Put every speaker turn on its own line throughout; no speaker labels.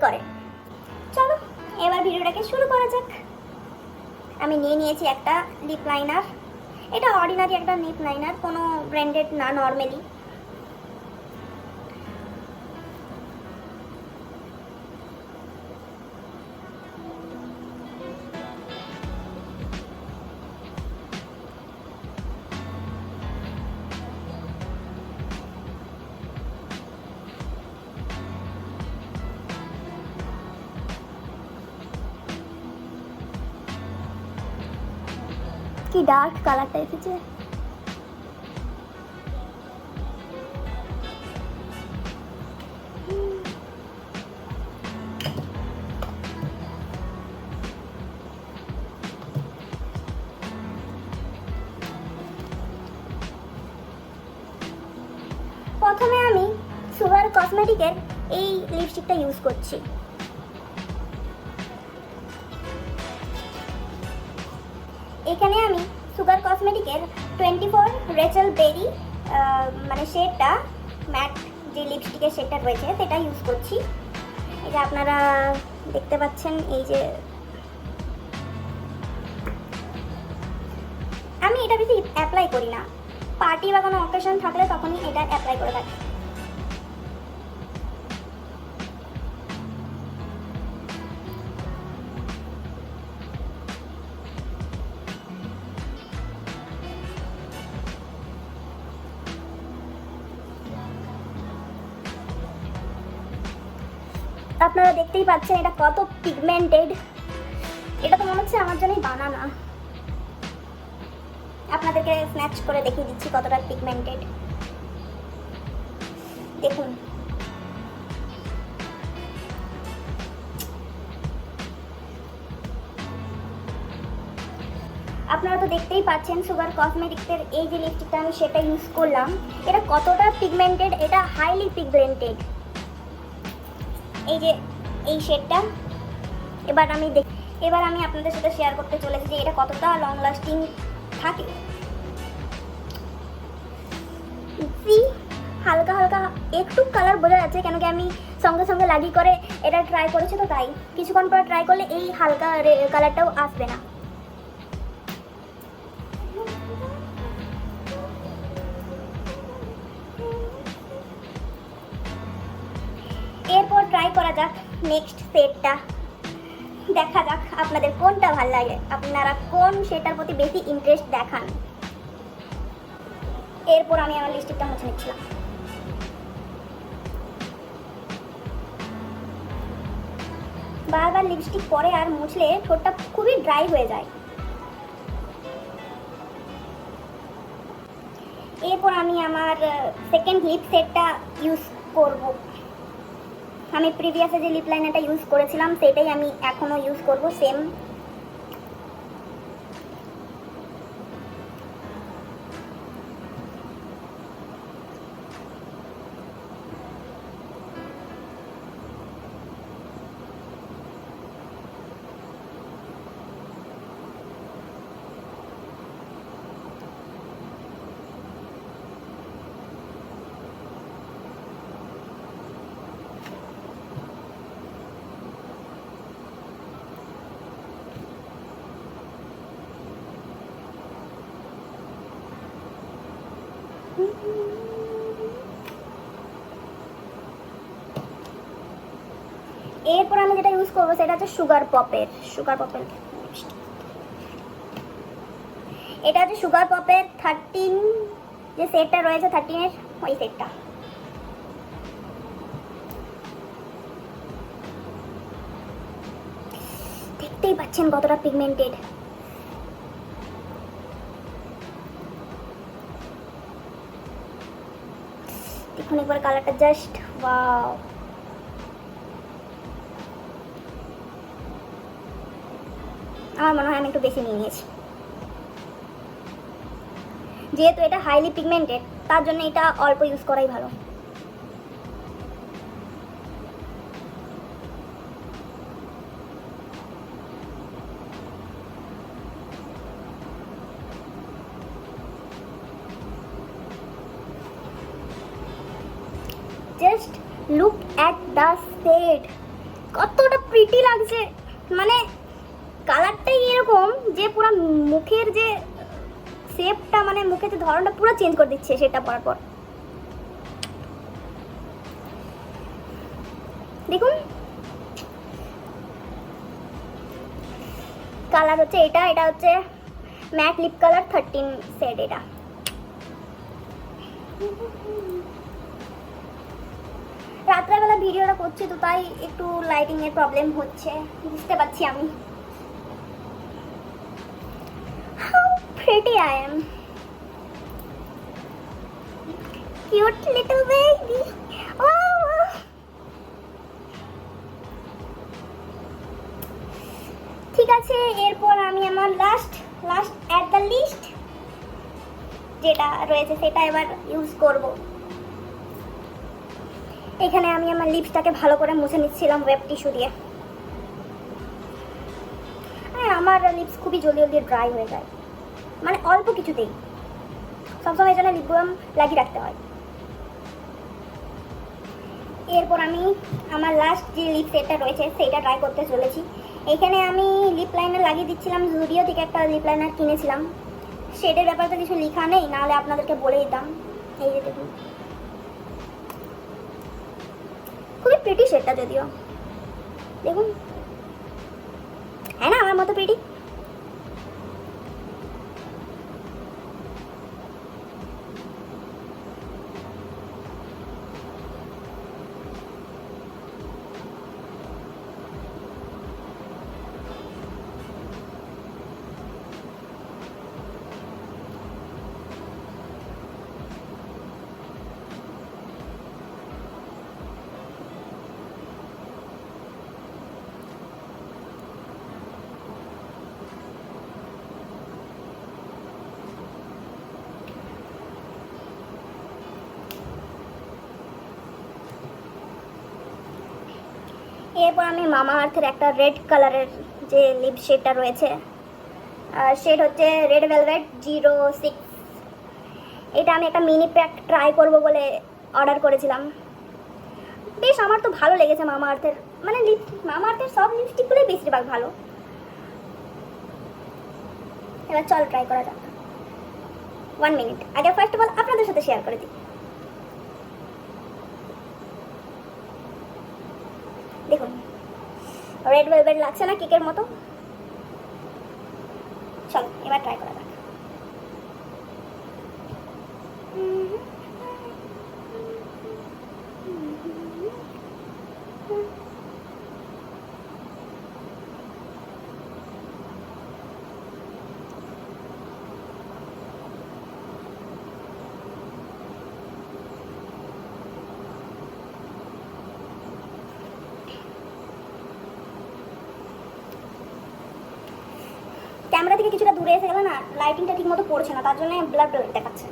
করে। চলো এবার ভিডিওটাকে শুরু করা যাক। আমি নিয়ে নিয়েছি একটা লিপ লাইনার। এটা অর্ডিনারি একটা লিপ লাইনার, কোনো ব্র্যান্ডেড না, নর্মালি। কি ডার্ক কালারটা এসেছে। প্রথমে আমি সুগার কসমেটিকের এই লিপস্টিকটা ইউজ করছি। এখানে আমি সুগার কসমেটিকের 24 রেচেল বেরি মানে শেডটা, ম্যাট যে লিপস্টিকের শেডটা রয়েছে সেটা ইউজ করছি। এই যে আপনারা দেখতে পাচ্ছেন, এই যে আমি এটা বেশি অ্যাপ্লাই করি না, পার্টি বা কোনো অকেশন থাকলে তখনই এটা অ্যাপ্লাই করে থাকি। আপনারা দেখতেই পাচ্ছেন এটা কত পিগমেন্টেড। এটা তো মনে হচ্ছে আমার জন্যই বানানা। আপনাদেরকে স্ন্যাচ করে দেখিয়ে দিচ্ছি কতটা পিগমেন্টেড। দেখুন, আপনারা তো দেখতেই পাচ্ছেন সুগার কসমেটিক্সের এই যে লিপস্টিকটা আমি সেটা ইউজ করলাম, এটা কতটা পিগমেন্টেড, এটা হাইলি পিগমেন্টেড। এই যে এই শেডটা এবার আমি আপনাদের সাথে শেয়ার করতে চলেছি যে এটা কতটা লং লাস্টিং থাকে। হালকা হালকা একটু কালার বোঝা যাচ্ছে, কেন কি আমি সঙ্গে সঙ্গে লাগিয়ে করে এটা ট্রাই করেছি, তো তাই কিছুক্ষণ পর ট্রাই করলে এই হালকা কালারটাও আসবে না। এরপর ট্রাই করা যাক নেক্সট শেডটা। দেখা যাক আপনাদের কোনটা ভালো লাগে, আপনারা কোন শেডটার প্রতি বেশি ইন্টারেস্ট দেখান। এরপর আমি আমার লিপস্টিকটা মুছে নিচ্ছিলাম। বারবার লিপস্টিক পরে আর মুছলে ঠোঁটটা খুবই ড্রাই হয়ে যায়। এরপর আমি আমার সেকেন্ড লিপ সেটটা ইউজ করব। আমি প্রিভিয়াসে যে লিপ লাইনারটা ইউজ করেছিলাম সেটাই আমি এখনও ইউজ করব, সেম। এরপর আমি যেটা ইউজ করবো সেটা হচ্ছে সুগার পপের এটা হচ্ছে সুগার পপের 13 যে সেটটা রয়েছে, 13-এর ওই সেটটা। দেখতেই পাচ্ছেন কতটা পিগমেন্টেড। দেখুন একবার কালারটা, জাস্ট ওয়াও। আমার মনে হয় আমি একটু বেশি নিয়ে নিয়েছি, যেহেতু এটা হাইলি পিগমেন্টেড তার জন্য এটা অল্প ইউজ করাই ভালো। Just look at the shade. কতটা প্রিটি লাগছে, মানে কালারটাই এরকম যে পুরো মুখের যে শেপটা, মানে মুখের যে ধরনটা পুরো চেঞ্জ করে দিচ্ছে সেটা পরার পর। দেখুন কালার হচ্ছে এটা, এটা হচ্ছে ম্যাট লিপ কালার 13 শেড। এটা রাত্রেবেলা ভিডিওটা করছি তো তাই একটু লাইটিং এর প্রবলেম হচ্ছে, বুঝতে পারছি আমি। How pretty I am. Cute little baby. Oh. ঠিক আছে, এরপর আমি আমার লাস্ট অ্যাট দ্য লিস্ট যেটা রয়েছে সেটা এবার ইউজ করব। এখানে আমি আমার লিপসটাকে ভালো করে মুছে নিচ্ছিলাম ওয়েব টিস্যু দিয়ে। হ্যাঁ, আমার লিপস খুবই জলদি জলদি ড্রাই হয়ে যায়, মানে অল্প কিছুতেই। সবসময় জন্য লিপ বাম লাগিয়ে রাখতে হয়। এরপর আমি আমার লাস্ট যে লিপ সেটটা রয়েছে সেইটা ট্রাই করতে চলেছি। এখানে আমি লিপ লাইনার লাগিয়ে দিচ্ছিলাম, জুডিও থেকে একটা লিপ লাইনার কিনেছিলাম। শেডের ব্যাপারে তো কিছু লেখা নেই, নাহলে আপনাদেরকে বলে দিতাম। এই যে দেখুন, খুবই প্রিটি শেডটা, যদিও দেখুন, হ্যাঁ না আমার মতো প্রিটি। এরপর আমি মামা আর্থের একটা রেড কালারের যে লিপ শেডটা রয়েছে, শেড হচ্ছে রেড ভেলভেট 06। এটা আমি একটা মিনি প্যাক ট্রাই করব বলে অর্ডার করেছিলাম। বেশ আমার তো ভালো লেগেছে মামা আর্থের, মানে মামা আর্থের সব লিপস্টিকগুলোই বেশিরভাগ ভালো। এবার চল ট্রাই করা যাক। 1 মিনিট আগে ফার্স্ট অফ অল আপনাদের সাথে শেয়ার করে দিই। দেখুন রেড ভেলভেট লাগছে না কেকের মতো? চলো এবার ট্রাই করা যাক। ক্যামেরা থেকে কিছুটা দূরে এসে গেলে না লাইটিংটা ঠিক মতো পড়ছে না, তার জন্য ব্লার ব্লার দেখাচ্ছে।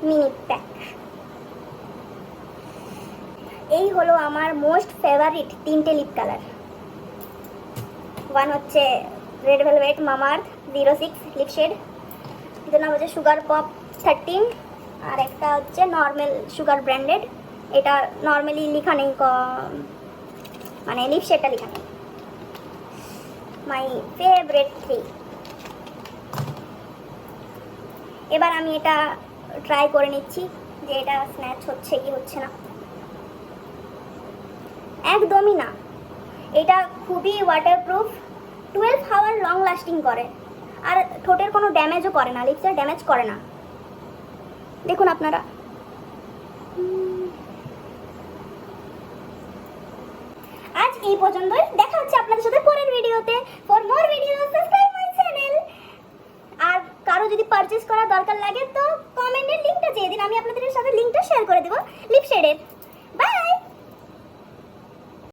মিনি প্যাক, এই হলো আমার মোস্ট ফেভারিট 3টে লিপ কালার। ওয়ান হচ্ছে রেড ভেলভেট মামা আর্থ 06 লিপ শেড, এটার নাম হচ্ছে সুগার পপ 13, আর একটা হচ্ছে নর্মাল সুগার ব্র্যান্ডেড। এটা নর্মালি লেখা নেই, মানে লিপ শেডটা লেখা নেই। My favourite 3। এবার আমি এটা ট্রাই করে নিচ্ছি যে এটা স্ন্যাচ হচ্ছে কি হচ্ছে না। একদমই না, এটা খুবই ওয়াটারপ্রুফ, 12 আওয়ার লং লাস্টিং করে, আর ঠোঁটের কোনো ড্যামেজও করে না, লিপসের ড্যামেজ করে না। দেখুন আপনারা। আজ এই পর্যন্তই, দেখা হচ্ছে আপনাদের সাথে পরের ভিডিওতে। For more video subscribe my channel. আর কারো যদি পারচেজ করার দরকার লাগে তো কমেন্টের লিংকটা চেয়ে দিন, আমি আপনাদের সাথে লিংকটা শেয়ার করে দেবো লিপ শেডের।